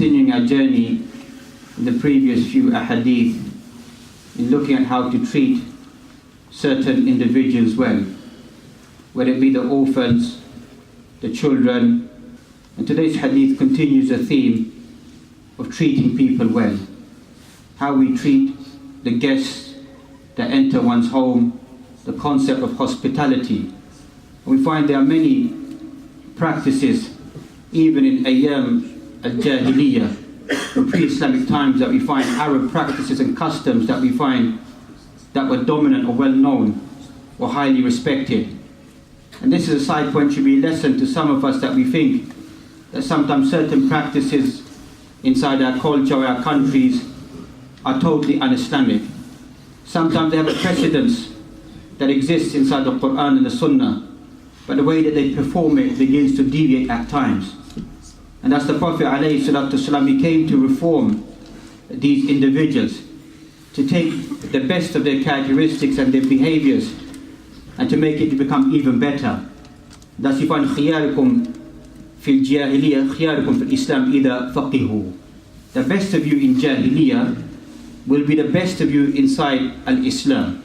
continuing our journey in the previous few ahadith in looking at how to treat certain individuals well, whether it be the orphans, the children. And today's hadith continues the theme of treating people well. How we treat the guests that enter one's home, the concept of hospitality. And we find there are many practices, even in Ayyam al-Jahiliyyah, in pre-Islamic times, that we find Arab practices and customs that we find that were dominant or well known or highly respected. And this is a side point, should be a lesson to some of us, that we think that sometimes certain practices inside our culture or our countries are totally un-Islamic. Sometimes they have a precedence that exists inside the Quran and the Sunnah, but the way that they perform it begins to deviate at times. And that's the Prophet ﷺ, he came to reform these individuals, to take the best of their characteristics and their behaviors and to make it to become even better. Thus you find خِيَارِكُمْ فِي الْجَاهِلِيَّةِ خِيَارِكُمْ فِي الْإِسْلَامِ إِذَا فَقِهُ. The best of you in Jahiliyyah will be the best of you inside Al-Islam,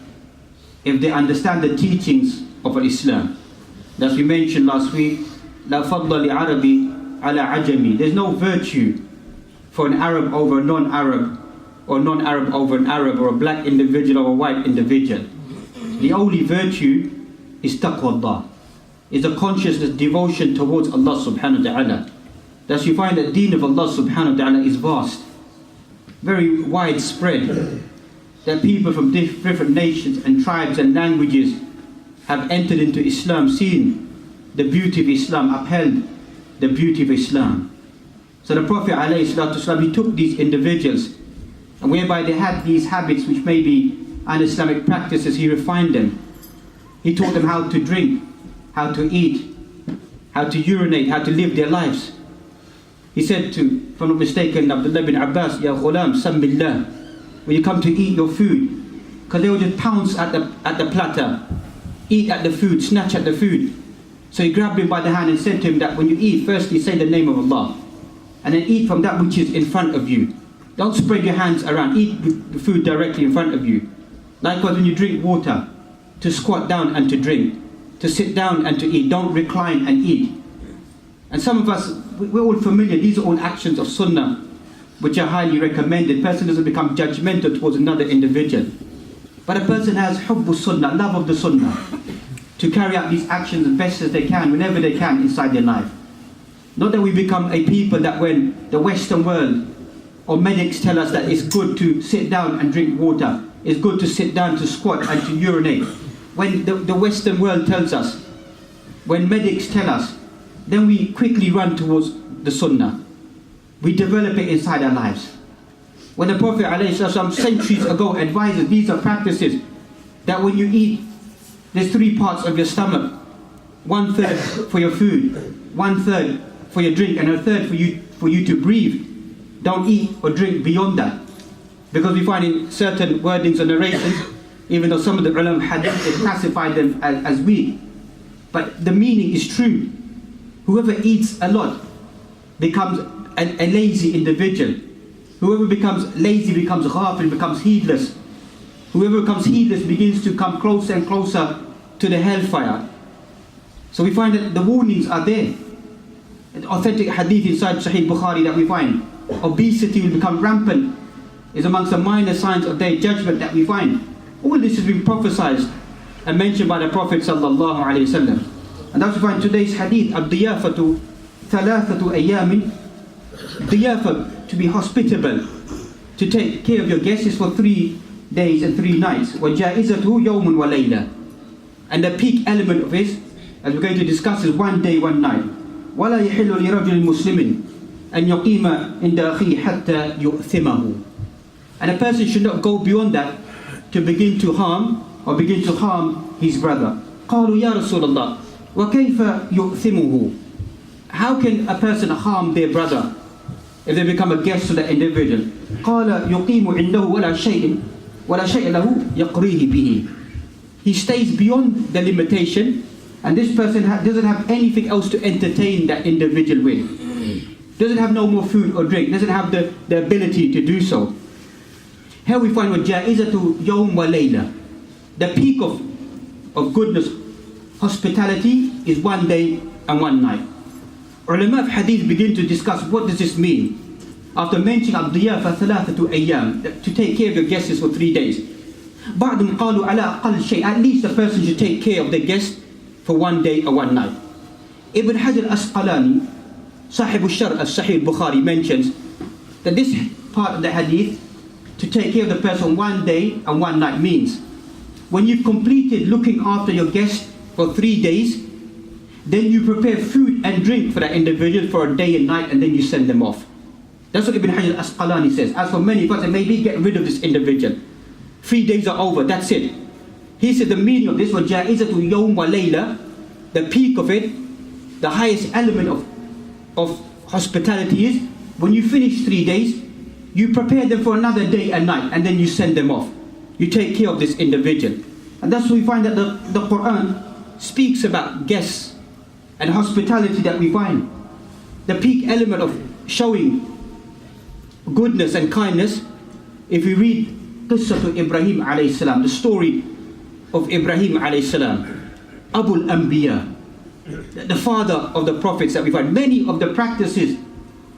if they understand the teachings of Al-Islam. As we mentioned last week, لا فضل لعربي على عجمي. There's no virtue for an Arab over a non-Arab, or non-Arab over an Arab, or a black individual over a white individual. The only virtue is taqwa, is a consciousness, devotion towards Allah subhanahu wa ta'ala. Thus you find that the deen of Allah subhanahu wa ta'ala is vast, very widespread, that people from different nations and tribes and languages have entered into Islam, seen the beauty of Islam, upheld the beauty of Islam. So the Prophet ﷺ, he took these individuals, and whereby they had these habits which may be un-Islamic practices, he refined them. He taught them how to drink, how to eat, how to urinate, how to live their lives. He said to, if I'm not mistaken, Abdullah bin Abbas, Ya ghulam, sambillah, when you come to eat your food, because they would just pounce at the platter, eat at the food, snatch at the food. So he grabbed him by the hand and said to him that when you eat, firstly say the name of Allah, and then eat from that which is in front of you. Don't spread your hands around, eat the food directly in front of you. Likewise when you drink water, to squat down and to drink, to sit down and to eat, don't recline and eat. And some of us, we're all familiar, these are all actions of sunnah, which are highly recommended. A person doesn't become judgmental towards another individual. But a person has hubbu sunnah, love of the sunnah, to carry out these actions as best as they can, whenever they can inside their life. Not that we become a people that when the Western world or medics tell us that it's good to sit down and drink water, it's good to sit down, to squat and to urinate. When the Western world tells us, when medics tell us, then we quickly run towards the sunnah. We develop it inside our lives. When the Prophet ﷺ centuries ago advises, these are practices that when you eat, there's 3 parts of your stomach. 1/3 for your food, 1/3 for your drink, and 1/3 for you to breathe. Don't eat or drink beyond that. Because we find in certain wordings or narrations, even though some of the ulama hadith classified them as weak, but the meaning is true. Whoever eats a lot becomes a lazy individual. Whoever becomes lazy becomes ghafil, becomes heedless. Whoever becomes heedless begins to come closer and closer to the hellfire. So we find that the warnings are there. An authentic hadith inside Sahih Bukhari that we find, obesity will become rampant, is amongst the minor signs of their judgment that we find. All this has been prophesied and mentioned by the Prophet sallallahu alaihi wasallam. And that's why in today's hadith, ad-diyafatu thalathatu ayyamin, diyafa, to be hospitable, to take care of your guests, is for 3 days and 3 nights. وَجَائِزَتُهُ يَوْمٌ وَلَيْلَةٌ. And the peak element of this, as we're going to discuss, is 1 day, 1 night. وَلَا يَحِلُّ لِرَجُلٍ مُسْلِمٍ أَنْ يُقِيمَ عِنْدَ أَخِيهِ حَتَّى يُؤْثِمَهُ. And a person should not go beyond that to begin to harm his brother. قَالُوا يَا رَسُولَ اللَّهِ وَكَيْفَ يُؤْثِمُهُ. How can a person harm their brother if they become a guest to that individual? قَالَ يُقِيمُ عِنْدَهُ وَلَا شَيْءٍ لَهُ يَقْرِيهِ بِهِ. He stays beyond the limitation, and this person doesn't have anything else to entertain that individual with. doesn't have no more food or drink, doesn't have the ability to do so. Here we find وَجَائِزَةُ يَوْمْ وَلَيْلَةٍ. The peak of goodness, hospitality, is 1 day and 1 night. Ulama of hadith begin to discuss what does this mean. After mentioning الضيافة ثلاثة أيام, to take care of your guests for 3 days. بعضهم قالوا على أقل شيء, at least a person should take care of the guest for 1 day or 1 night. Ibn Hajar al-Asqalani, Sahib al-Shar al-Sahih al-Bukhari, mentions that this part of the hadith, to take care of the person 1 day and 1 night, means when you've completed looking after your guest for 3 days, then you prepare food and drink for that individual for a day and night, and then you send them off. That's what Ibn Hajar al-Asqalani says. As for many of us, maybe get rid of this individual. 3 days are over, that's it. He said the meaning of this was جَائِزَةُ يَوْمْ وَلَيْلَةٍ. The peak of it, the highest element of hospitality is when you finish 3 days, you prepare them for another day and night, and then you send them off. You take care of this individual. And that's why we find that the Quran speaks about guests and hospitality that we find. The peak element of showing goodness and kindness, if we read Qissatu Ibrahim alayhi salam, the story of Ibrahim alayhi salam, Abul Anbiya, the father of the prophets that we find. Many of the practices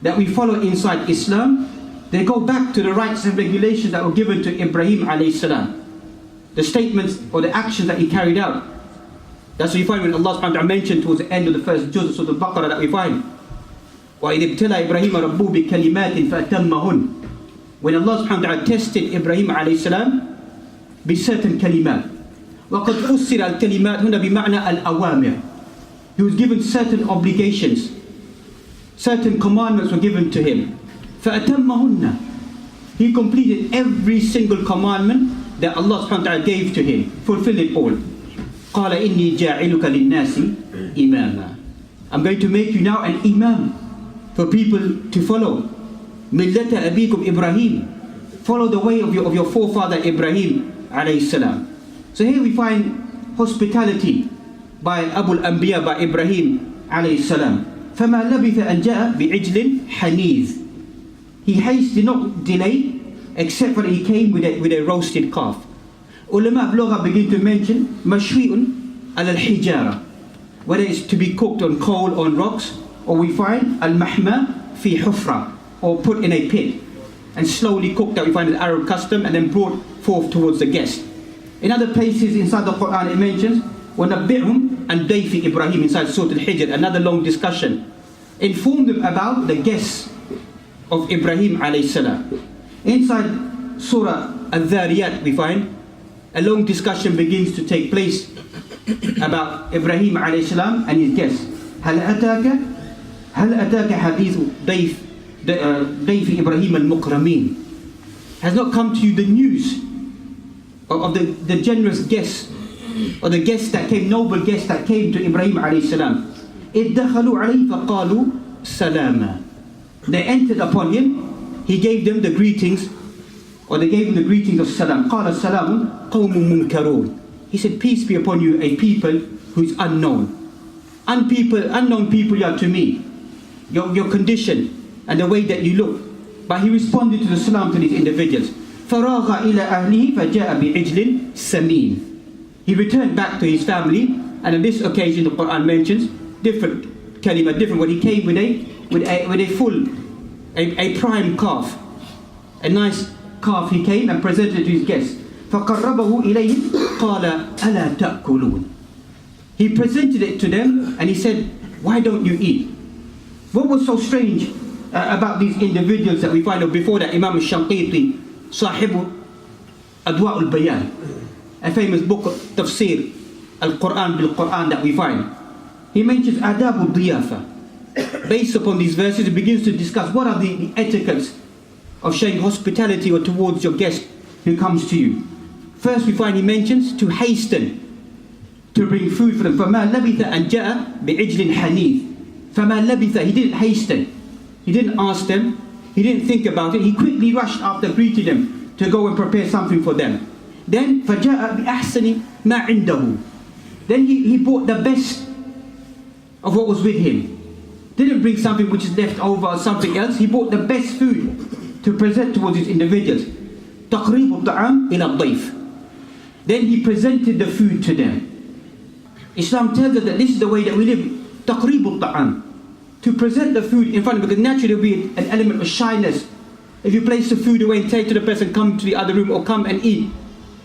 that we follow inside Islam, they go back to the rights and regulations that were given to Ibrahim alayhi salam. The statements or the actions that he carried out. That's what we find when Allah subhanahu wa ta'ala mentioned towards the end of the first juz of the Baqarah that we find. وَإِذِ ابْتَلَى إِبْرَاهِيمَ رَبُّهُ بِكَلِمَاتٍ فَأَتَمَّهُنْ. When Allah subhanahu wa ta'ala tested Ibrahim alayhi salam بcertain kalimat. وَقَدْ فُسِّرَ الْكَلِمَاتِ هُنَا بِمَعْنَى الْأَوَامِرِ. He was given certain obligations. Certain commandments were given to him. فَأَتَمَّهُنَّ. He completed every single commandment that Allah subhanahu wa ta'ala gave to him. Fulfilled it all. قَالَ إِنِّي جَاعِلُكَ لِلنَّاسِ إِمَامًا. I'm going to make you now an imam for people to follow. مِلَّةَ أَبِيكُمْ إِبْرَاهِيمَ. Follow the way of your forefather Ibrahim alayhi salam. So here we find hospitality by Abu al-Anbiya, by Ibrahim alayhi salam. فَمَا لَبِثَ أَنْ جَاءَ بِعِجْلٍ حَنِيذٍ. He did not delay, except for that he came with a roasted calf. Ulama of Lugha begin to mention مَشْوِيٌ عَلَى الْحِجَارَةِ, whether it's to be cooked on coal, on rocks, or we find al-mahma fi hufra, or put in a pit and slowly cooked, that we find an Arab custom, and then brought forth towards the guest. In other places inside the Quran it mentions وَنَبِّئْهُمْ عَنْ ضَيْفِ Ibrahim, inside Surah Al-Hijr, another long discussion. Inform them about the guests of Ibrahim alayhi salam. Inside Surah Al-Dhariyat we find a long discussion begins to take place about Ibrahim alayhi salam and his guests. هل أتاك حديث ضيف إبراهيم المكرمين. Has not come to you the news of the generous guests, or the guests that came, noble guests that came to Ibrahim alayhi salam. إِذْ دَخَلُوا عَلَيْهِ فَقَالُوا سَلَامًا. They entered upon him, he gave them the greetings, or they gave him the greetings of salam. قَالَ السَّلَامُ قَوْمٌ مُنْكَرُونَ. He said, peace be upon you, a people who is unknown. Unknown people you are to me, your condition and the way that you look. But he responded to the salam to these individuals. فَرَاغَ إِلَىٰ أَهْلِهِ فَجَاءَ بِعِجْلٍ سَمِينٍ. He returned back to his family, and on this occasion the Quran mentions different kalima, different. When he came with a full, a prime calf, a nice calf, he came and presented it to his guests. فَقَرَّبَهُ إِلَيْهِمْ قَالَ أَلَا تَأْكُلُونَ. He presented it to them and he said, why don't you eat? What was so strange about these individuals that we find out before that? Imam al-Shanqiti, Sahibu Adwa al-Bayan, a famous book of tafsir, al-Quran bil-Quran, that we find. He mentions adab al-diyafa. Based upon these verses, he begins to discuss what are the etiquettes of showing hospitality or towards your guest who comes to you. First we find he mentions to hasten to bring food for them. فَمَا لَبِثَ أَنْ جَاءَ بِعِجْلٍ حَنِيذٍ. فَمَا لَبِثَ. He didn't hasten. He didn't ask them. He didn't think about it. He quickly rushed after greeting them to go and prepare something for them. Then فَجَاءَ بِأَحْسَنِ مَا عِنْدَهُ. Then he brought the best of what was with him. didn't bring something which is left over or something else. He brought the best food to present towards his individuals. تقريب الطعام إلى الضيف. Then he presented the food to them. Islam tells us that this is the way that we live. تقريب الطعام. To present the food in front of them, because naturally there will be an element of shyness. If you place the food away and say to the person, come to the other room or come and eat,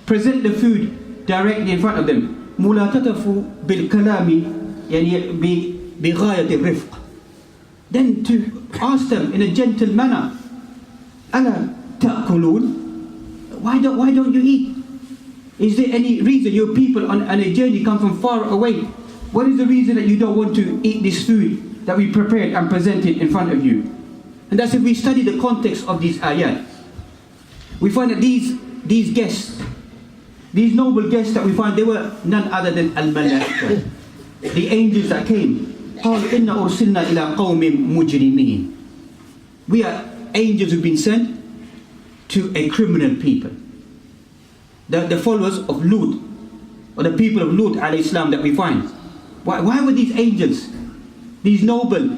present the food directly in front of them. ملاتتف بالكلام يعني بغاية الرفق. Then to ask them in a gentle manner, ألا تأكلون? Why don't you eat? Is there any reason your people on a journey come from far away? What is the reason that you don't want to eat this food that we prepared and presented in front of you? And that's if we study the context of these ayat. We find that these guests, these noble guests that we find, they were none other than al-malaika, the angels that came. قال إن أرسلنا إلى قوم مجرمين. We are angels who've been sent to a criminal people. The followers of Lut, or the people of Lut alayhi salam that we find. Why were these angels, these noble,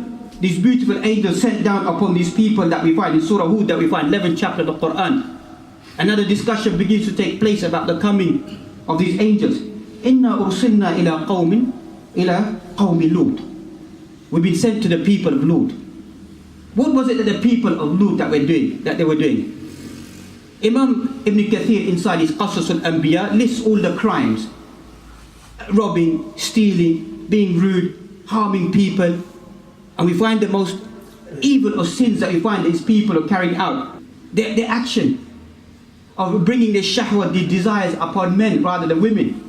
these beautiful angels sent down upon these people that we find in Surah Hud, that we find 11th chapter of the Quran? Another discussion begins to take place about the coming of these angels. إِنَّا أُرْسِلْنَا إِلَى قَوْمِ Lut. We've been sent to the people of Lut. What was it that the people of Lut that they were doing? Imam Ibn Kathir inside his Qasas al-Anbiya lists all the crimes. Robbing, stealing, being rude, harming people. And we find the most evil of sins that we find these people are carrying out. Their action of bringing their shahwat, their desires upon men rather than women.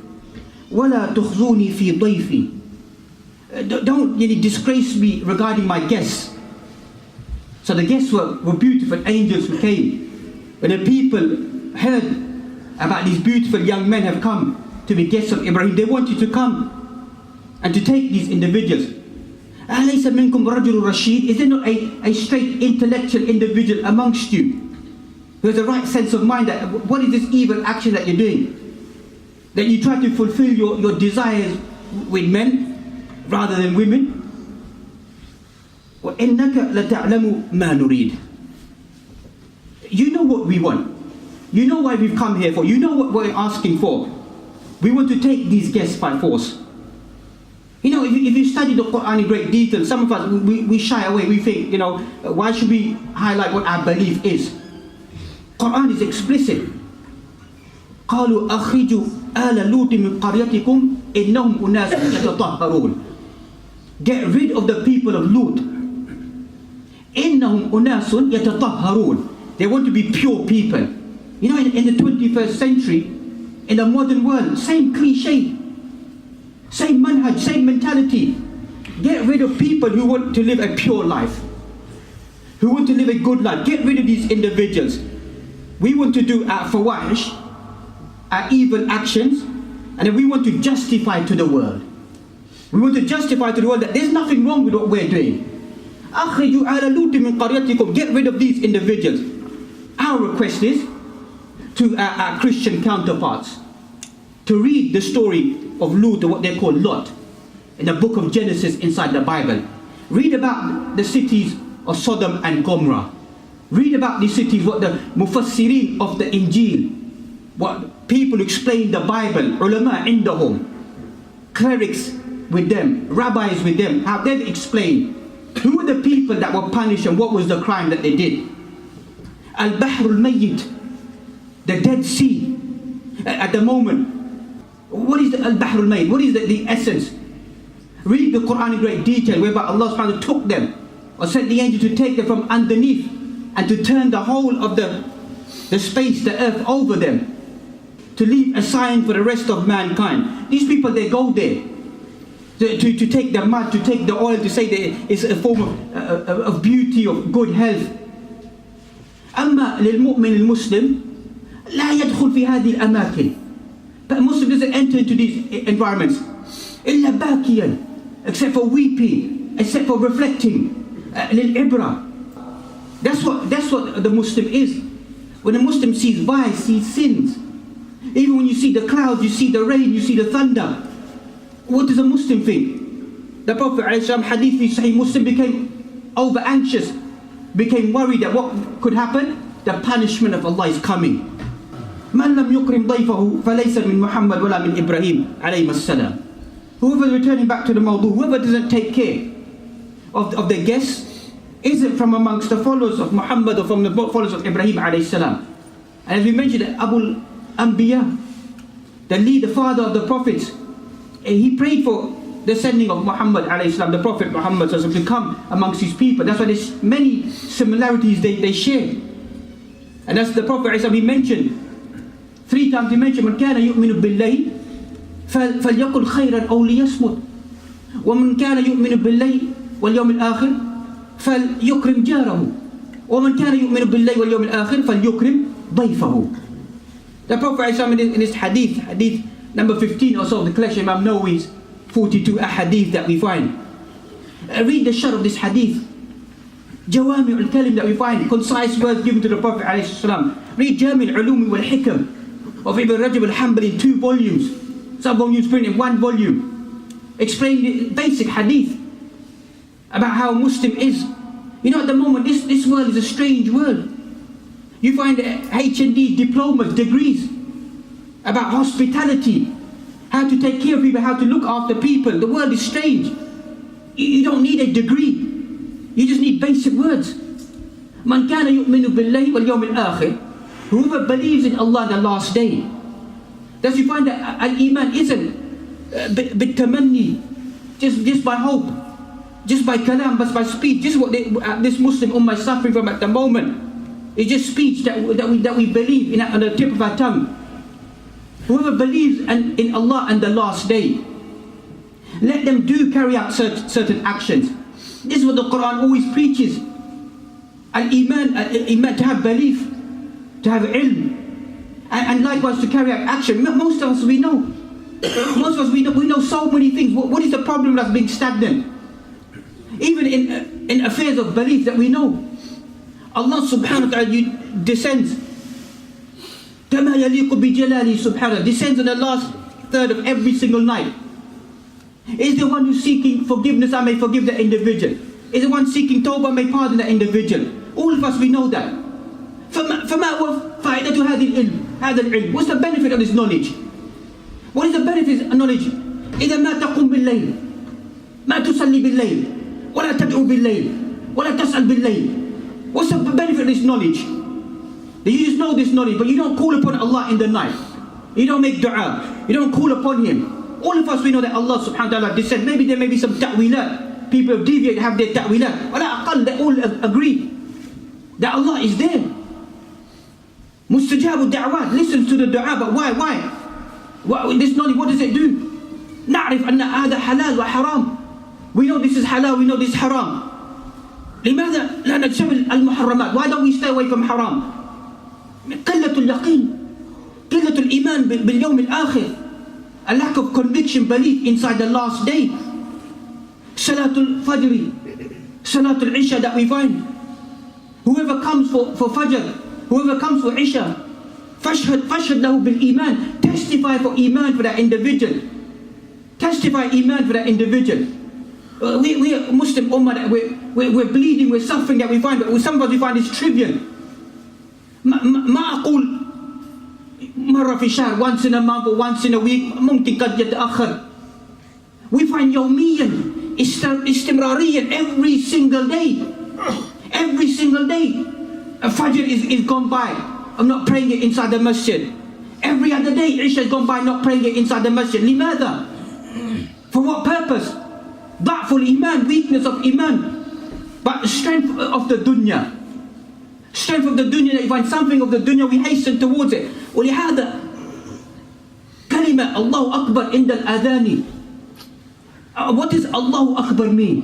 وَلَا تُخْزُونِي فِي ضَيْفِي. Don't really disgrace me regarding my guests. So the guests were beautiful angels who came. When the people heard about these beautiful young men have come to be guests of Ibrahim, they wanted to come and to take these individuals. أَلَيْسَ مِنْكُمْ رَجُلٌ رَشِيدٌ. Is there not a straight intellectual individual amongst you who has the right sense of mind that what is this evil action that you're doing? That you try to fulfill your desires with men rather than women? وَإِنَّكَ لَتَعْلَمُ مَا نُرِيدُ. You know what we want. You know why we've come here for. You know what we're asking for. We want to take these guests by force. You know, if you study the Quran in great detail, some of us, we shy away. We think, why should we highlight what our belief is? Quran is explicit. قالوا أخرجوا آل لوط من قريتكم إنهم أناس يتطهرون. Get rid of the people of Lut. إنهم أناس يتطهرون. They want to be pure people. You know, in the 21st century, in the modern world, same cliche, same manhaj, same mentality. Get rid of people who want to live a pure life, who want to live a good life. Get rid of these individuals. We want to do our fawahish, our evil actions, and then we want to justify to the world. We want to justify to the world that there's nothing wrong with what we're doing. أخرجوا آل لوط من قريتكم. Get rid of these individuals. Our request is to our Christian counterparts to read the story of Lut, or what they call Lot, in the book of Genesis inside the Bible. Read about the cities of Sodom and Gomorrah. Read about these cities, what the mufassirin of the Injil, what people explain the Bible, ulama indahum, clerics with them, rabbis with them, how they've explained who were the people that were punished and what was the crime that they did. Al-Bahr al-Mayyit, the Dead Sea, at the moment. What is the Al-Bahr al-Mayyit? What is the essence? Read the Quran in great detail, whereby Allah subhanahu wa ta'ala took them, or sent the angel to take them from underneath and to turn the whole of the space, the earth over them, to leave a sign for the rest of mankind. These people, they go there to take the mud, to take the oil, to say that it's a form of beauty, of good health. أما للمؤمن المسلم لا يدخل في هذه الأماكن. But a Muslim doesn't enter into these environments إلا باكيا, except for weeping, except for reflecting. للعبرة. That's what the Muslim is. When a Muslim sees vice, sees sins, even when you see the clouds, you see the rain, you see the thunder, what does a Muslim think? The Prophet ﷺ, hadith in Sahih Muslim, became over anxious, became worried that what could happen? The punishment of Allah is coming. Man lam yukrim dayfahu falaysa min Muhammad wala min Ibrahim alayhi salam. Whoever, returning back to the mawdu, whoever doesn't take care of their guests isn't from amongst the followers of Muhammad or from the followers of Ibrahim alayhi salam. And as we mentioned, Abu Anbiya, the leader, father of the prophets, he prayed for the sending of Muhammad alayhi salam, the Prophet Muhammad to come amongst his people. That's why there's many similarities they share. And that's the Prophet alayhi salam, he mentioned 3 times, he mentioned, من كان يؤمن بالله فليقل خيرا أو ليصمت ومن كان يؤمن بالله واليوم الآخر فليكرم جاره ومن كان يؤمن بالله واليوم الآخر فليكرم ضيفه. The Prophet ﷺ in his hadith number 15 or so of the collection, Imam Nawawi's 42 hadith that we find. Read the shar of this hadith. Jawami al-kalim that we find, concise words given to the Prophet ﷺ. Read Jami al-ulumi wal-hikam of Ibn Rajab al-Hanbali in 2 volumes. Some volumes printed in 1 volume. Explain the basic hadith about how a Muslim is. You know, at the moment, this world is a strange world. You find H&D diplomas, degrees about hospitality, how to take care of people, how to look after people. The world is strange. You don't need a degree. You just need basic words. Man kana yu'minu billahi wal yawm al-akhir. Whoever believes in Allah the last day. Thus you find that al-iman isn't bitamanni, just by hope, just by kalam, but by speech. Just what this Muslim ummah is suffering from at the moment. It's just speech that we believe in on the tip of our tongue. Whoever believes in Allah and the last day, let them carry out certain actions. This is what the Quran always preaches. Al-iman, to have belief, to have ilm, and likewise to carry out action. Most of us we know. Most of us we know so many things. What is the problem that's being stagnant? Even in affairs of belief that we know. Allah subhanahu wa ta'ala descends. كَمَا يَلِيقُ بِجَلَالِهِ subhanahu, descends on the last third of every single night. Is the one who's seeking forgiveness, I may forgive the individual. Is the one seeking tawbah, may pardon the individual. All of us we know that. فَمَا هُوَ فَائِدَةُ هَذَا الْعِلْمِ. What's the benefit of this knowledge? What is the benefit of knowledge? إِذَا مَا تَقُمْ بِاللَّيْلِ مَا تُصَلِّي بِاللَّيْلِ وَلَا تَدْعُوا بِاللَّيْلِ وَلَا تَسْأَلْ بِاللَّيْلِ. What's the benefit of this knowledge? That you just know this knowledge, but you don't call upon Allah in the night. You don't make dua. You don't call upon Him. All of us, we know that Allah subhanahu wa ta'ala descend. Maybe there may be some ta'wilat. People have deviated, have their ta'wilat. Wala aqal, they all agree that Allah is there. Mustajabu da'wat, listens to the dua, but why? This knowledge, what does it do? نعرف أن هذا حلال وحرام. We know this is halal, we know this is haram. لماذا لا نجتنب المحرمات? Why don't we stay away from haram? قلة اليقين, قلة الإيمان باليوم الآخر, a lack of conviction, belief inside the last day. Salatul Fajr, Salatul Isha that we find. Whoever comes for Fajr, whoever comes for Isha, فاشهد له بالإيمان, testify for Iman for that individual. Testify Iman for that individual. We are Muslim ummah that we're bleeding, we're suffering that we find, but some of us we find it's trivial. ما أقول مرة في شهر, once in a month or once in a week, ممكن قد يتأخر. We find يوميا استمراريا, every single day. Every single day. A Fajr is gone by, I'm not praying it inside the masjid. Every other day Isha has gone by, not praying it inside the masjid. لماذا? For what purpose? ضعف الإيمان, weakness of Iman. But strength of the dunya. Strength of the dunya, that you find something of the dunya, we hasten towards it. ولهذا كلمة الله أكبر عند الأذان. What does Allahu Akbar mean?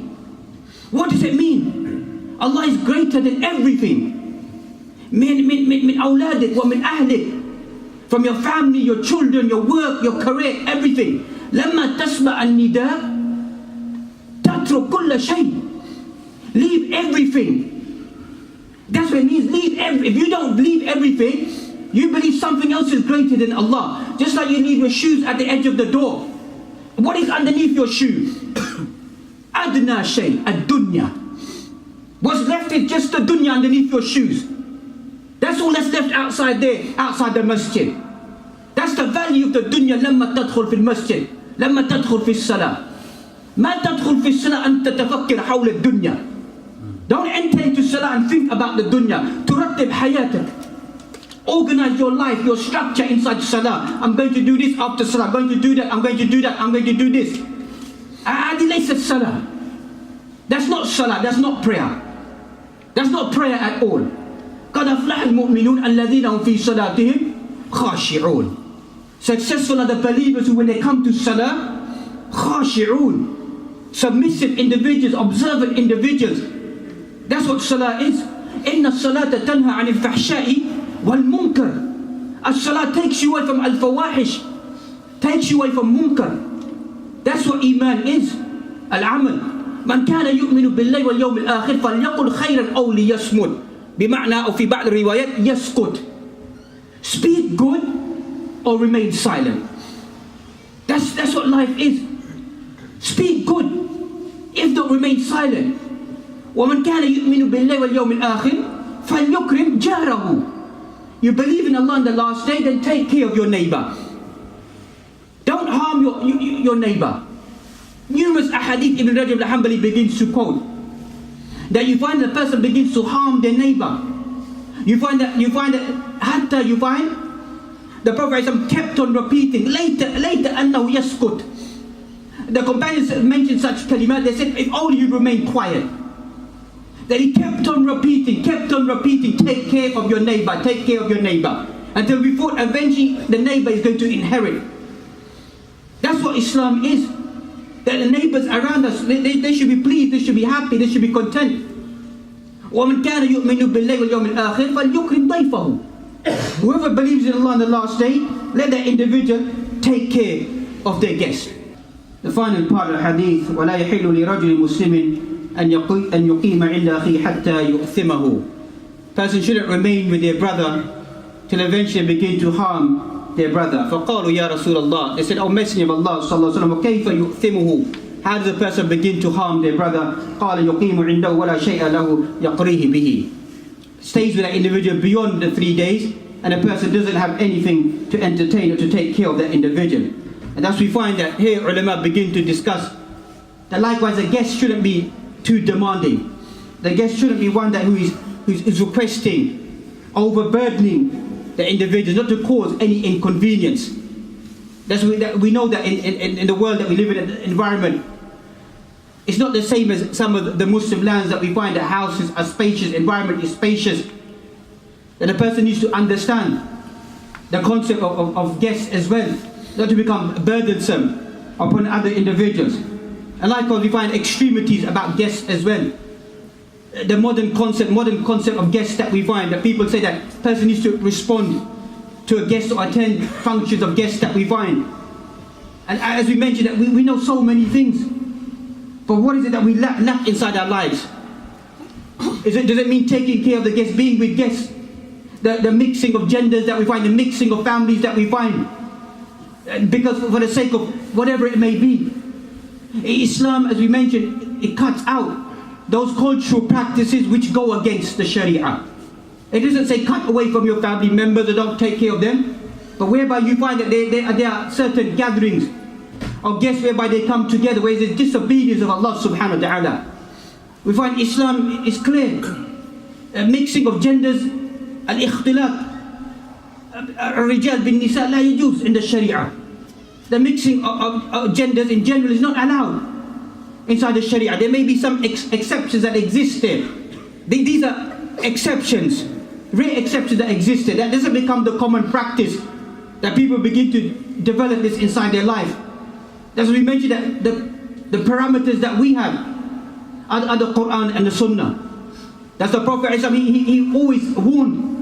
What does it mean? Allah is greater than everything. من أولادك ومن أهلك, from your family, your children, your work, your career, everything. لما تسمع النداء تترك كل شيء. Leave everything. That's what it means. If you don't believe everything, you believe something else is greater than Allah. Just like you leave your shoes at the edge of the door. What is underneath your shoes? أدنى شيء الدنيا. What's left is just the dunya underneath your shoes. That's all that's left outside there, outside the masjid. That's the value of the dunya. لما تدخل في المسجد، لما تدخل في الصلاة. ما تدخل في الصلاة أنت تفكر حول الدنيا. Don't enter into salah and think about the dunya. ترتب حياتك. Organize your life, your structure inside salah. I'm going to do this after salah. I'm going to do that. I'm going to do that. I'm going to do this. هذه ليست salah. That's not salah. That's not prayer. That's not prayer at all. قد أفلح المؤمنون الذين هم في صلاتهم خاشعون. Successful are the believers who, when they come to salah, khashi'un, submissive individuals, observant individuals. That's what salah is. Inna salata tanha anil fahsha'i wal munkar. As-salah takes you away from al-fawahish, takes you away from munkar. That's what iman is. Al-amal. Man kana yu'minu billahi wal yawm al-akhir falyaqul khayran aw liyasmut. بمعنى أو في بعض الروايات يسكت. Speak good or remain silent. That's what life is. Speak good, if not remain silent. ومن كان يؤمن بالله واليوم الآخر فليكرم جاره. You believe in Allah on the last day, then take care of your neighbor. Don't harm your neighbor. Numerous ahadith Ibn Rajab al-Hanbali begins to quote that you find the person begins to harm their neighbor. You find that hatta you find the Prophet kept on repeating later أنه يسكت. The companions mentioned such kalimat. They said, if only you remain quiet. That he kept on repeating, take care of your neighbor, take care of your neighbor, until we thought eventually the neighbor is going to inherit. That's what Islam is. That the neighbors around us, they should be pleased, they should be happy, they should be content. وَمَنْ كَانَ يُؤْمِنُ بِاللَّهِ وَالْيَوْمِ الْآخِرِ فَلْيُكْرِمْ ضَيْفَهُ. Whoever believes in Allah on the last day, let that individual take care of their guest. The final part of the hadith, وَلَا يَحِلُّ لِرَجُلٍ مُسْلِمٍ أَنْ يُقِيمَ عِنْدَ أَخِيهِ حَتَّى يُؤْثِمَهُ. Person shouldn't remain with their brother till eventually begin to harm their brother. فَقَالُوا يَا رَسُولَ اللَّهِ. They said, O Messenger of Allah صلى الله عليه وسلم, وَكَيْفَ يُؤْثِمُهُ. How does a person begin to harm their brother? قَالَ يُقِيمُ عِنْدَهُ وَلَا شَيْءَ لَهُ يَقْرِيهِ بِهِ. Stays with that individual beyond the 3 days, and a person doesn't have anything to entertain or to take care of that individual. And thus we find that here ulama begin to discuss that likewise a guest shouldn't be too demanding. The guest shouldn't be one that who is requesting, overburdening the individual, not to cause any inconvenience. We know that in the world that we live in, the environment, it's not the same as some of the Muslim lands that we find that houses are spacious, environment is spacious. That a person needs to understand the concept of guests as well, not to become burdensome upon other individuals. And likewise we find extremities about guests as well. The modern concept of guests that we find, that people say that a person needs to respond to a guest or attend functions of guests that we find. And as we mentioned, that we know so many things. But what is it that we lack inside our lives? Does it mean taking care of the guests, being with guests? The mixing of genders that we find, the mixing of families that we find. Because for the sake of whatever it may be. Islam, as we mentioned, it cuts out those cultural practices which go against the Sharia. It doesn't say cut away from your family members or don't take care of them. But whereby you find that there are certain gatherings of guests whereby they come together, where there's disobedience of Allah subhanahu wa ta'ala. We find Islam is clear. A mixing of genders, al-ikhtilat, الرجال بالنساء لا يجوز in the Sharia. The mixing of genders in general is not allowed inside the Sharia. There may be some exceptions that exist there. These are exceptions, rare exceptions that exist there. That doesn't become the common practice that people begin to develop this inside their life. As we mentioned, that the parameters that we have are the Quran and the Sunnah. That's the Prophet, he always warned.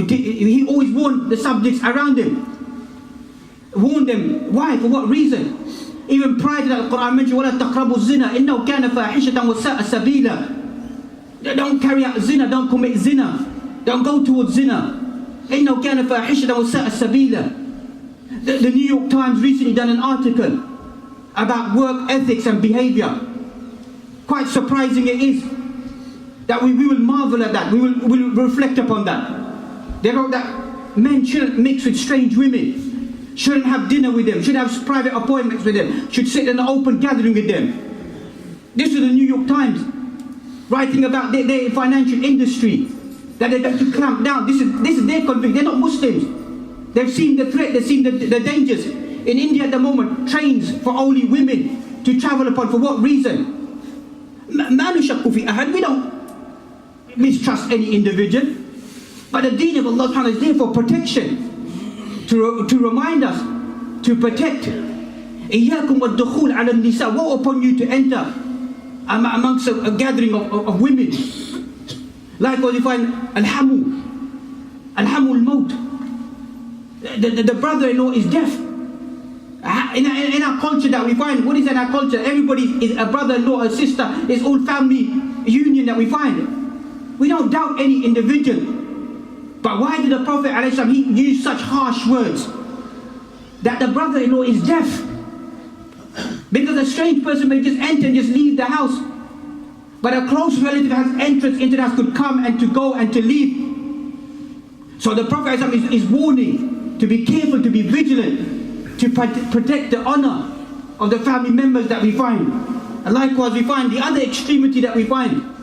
He always warned the subjects around him. Warned them. Why? For what reason? Even prior to that, the Quran mentioned, وَلَا تَقْرَبُوا الزِّنَا إِنَّهُ كَانَ فَاحِشَةً وَسَاءَ سَبِيلًا. Don't carry out zina, don't commit zina. Don't go towards zina. إِنَّهُ كَانَ فَاحِشَةً وَسَاءَ سَبِيلًا. The New York Times recently done an article about work ethics and behavior. quite surprising it is that we will marvel at that, we will reflect upon that. They wrote that men shouldn't mix with strange women, shouldn't have dinner with them, should have private appointments with them, should sit in an open gathering with them. This is the New York Times writing about their financial industry, that they're going to clamp down. This is their conviction. They're not Muslims. They've seen the threat, they've seen the dangers. In India at the moment, trains for only women to travel upon. For what reason? We don't mistrust any individual, but the deen of Allah subhanahu is there for protection, to remind us, to protect. إِيَّاكُمْ وَالدُّخُولَ عَلَى النِّسَاءِ. Woe upon you to enter amongst a gathering of women. Likewise you find Al-Hamu al-Maut. The brother-in-law is deaf. In our culture that we find, what is in our culture? Everybody is a brother-in-law, a sister. It's all family union that we find. We don't doubt any individual. But why did the Prophet ﷺ, he use such harsh words? That the brother-in-law is deaf. Because a strange person may just enter and just leave the house. But a close relative has entrance into the house, could come and to go and to leave. So the Prophet ﷺ is warning to be careful, to be vigilant, to protect the honor of the family members that we find. And likewise we find the other extremity that we find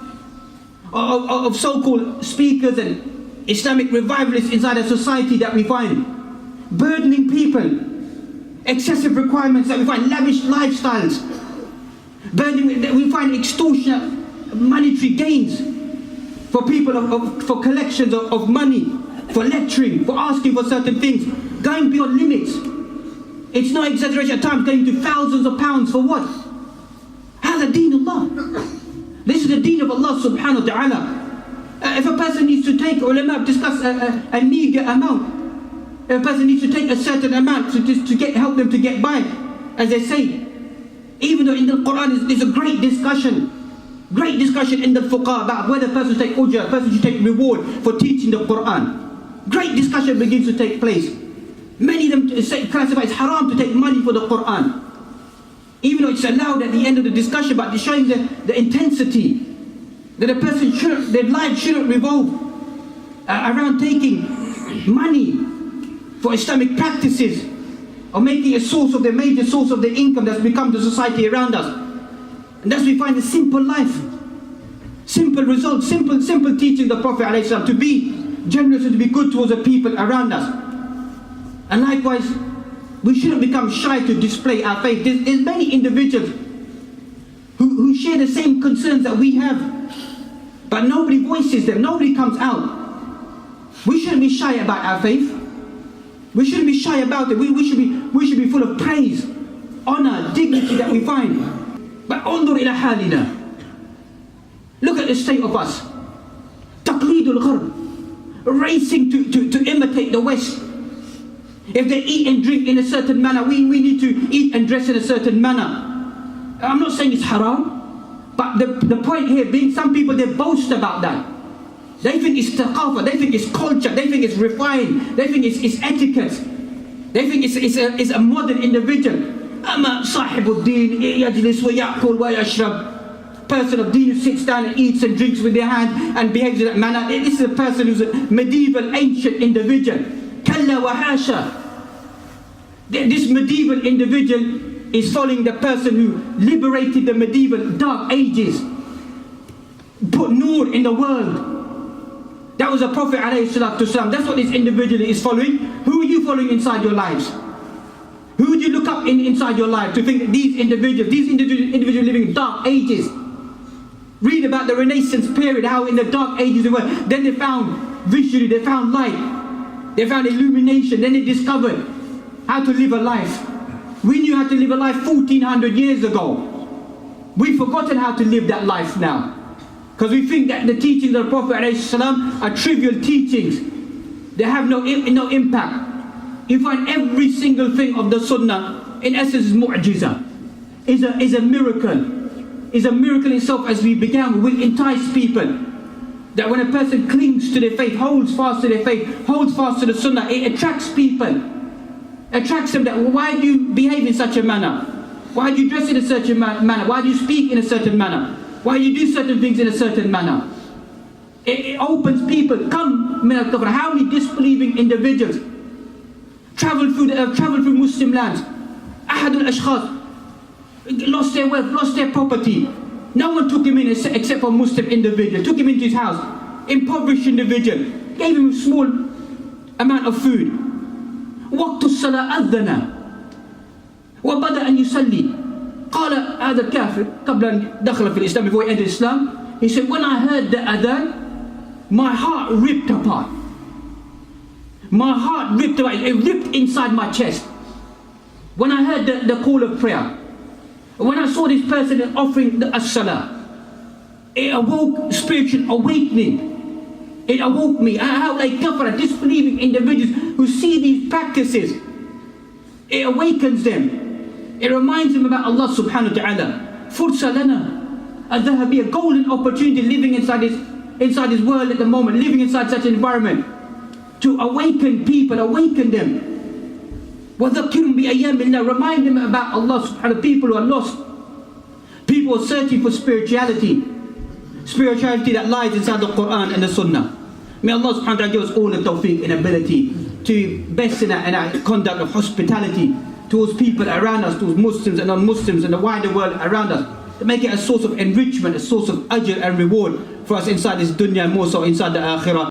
of so-called speakers and Islamic revivalists inside a society that we find, burdening people, excessive requirements that we find, lavish lifestyles, burdening that we find extortionate monetary gains for people, for collections of money, for lecturing, for asking for certain things, going beyond limits. It's no exaggeration at times, going to thousands of pounds for what? هذا دين Allah. This is the deen of Allah subhanahu wa ta'ala. If a person needs to take, ulama discuss a meager amount. If a person needs to take a certain amount to help them to get by, as they say. Even though in the Quran there's a great discussion in the fuqah about whether a person should take ujra, a person should take reward for teaching the Quran. Great discussion begins to take place. Many of them classify it's haram to take money for the Quran. Even though it's allowed at the end of the discussion, but they're showing the intensity. That a person their life shouldn't revolve around taking money for Islamic practices, or making a major source of their income that's become the society around us. And thus we find a simple life, simple results, simple teaching the Prophet ﷺ, to be generous and to be good towards the people around us. And likewise, we shouldn't become shy to display our faith. There's many individuals who share the same concerns that we have, but nobody voices them, nobody comes out. We shouldn't be shy about our faith. We shouldn't be shy about it. We should be full of praise, honor, dignity that we find. But انظر إلى حالنا. Look at the state of us. تقليد الغرب, racing to imitate the West. If they eat and drink in a certain manner, we need to eat and dress in a certain manner. I'm not saying it's haram, but the point here being, some people, they boast about that. They think it's thaqafa, they think it's culture, they think it's refined, they think it's etiquette, they think it's a modern individual. أما صاحب الدين يجلس ويأكل ويشرب. Person of deen who sits down and eats and drinks with their hand and behaves in that manner. This is a person who's a medieval, ancient individual. Kalla wa hasha. This medieval individual is following the person who liberated the medieval dark ages, put nur in the world. That was a Prophet ﷺ. That's what this individual is following. Who are you following inside your lives? Who would you look up inside your life to think that these individuals living in dark ages? Read about the Renaissance period, how in the dark ages they were. Then they found vision, they found light, they found illumination, then they discovered how to live a life. We knew how to live a life 1400 years ago. We've forgotten how to live that life now. Because we think that the teachings of the Prophet ﷺ are trivial teachings. They have no impact. You find every single thing of the Sunnah, in essence, is mu'jiza. Is a miracle. Is a miracle itself, as we began, will entice people. That when a person clings to their faith, holds fast to their faith, holds fast to the Sunnah, it attracts people. Attracts them that, why do you behave in such a manner? Why do you dress in a certain manner? Why do you speak in a certain manner? Why you do certain things in a certain manner. It opens people. Come, how many disbelieving individuals travel through Muslim lands? Ahad al-ashkhas lost their wealth, lost their property. No one took him in except for a Muslim individual. Took him into his house. Impoverished individual. Gave him a small amount of food. وقت الصلاة أذن وبدأ أن يصلي. قال هذا الكافر قبل أن دخل في الإسلام, before he entered Islam, he said, when I heard the adhan, my heart ripped apart. My heart ripped apart. It ripped inside my chest. When I heard the call of prayer, when I saw this person offering the as-salah, it awoke spiritual awakening. It awoke me. How they kafara, disbelieving individuals who see these practices, it awakens them. It reminds them about Allah subhanahu wa ta'ala. Fursa lana al-dhahabiyya, golden opportunity living inside this world at the moment, living inside such an environment, to awaken people, awaken them. وَذَكِّرْهُمْ بِأَيَّامِ اللَّهِ, remind them about Allah subhanahu wa ta'ala. People who are lost, people who are searching for spirituality that lies inside the Quran and the Sunnah. May Allah subhanahu wa ta'ala give us all the tawfiq and ability to best in our conduct of hospitality towards people around us, towards Muslims and non-Muslims and the wider world around us, to make it a source of enrichment, a source of ajr and reward for us inside this dunya, more so inside the akhirah.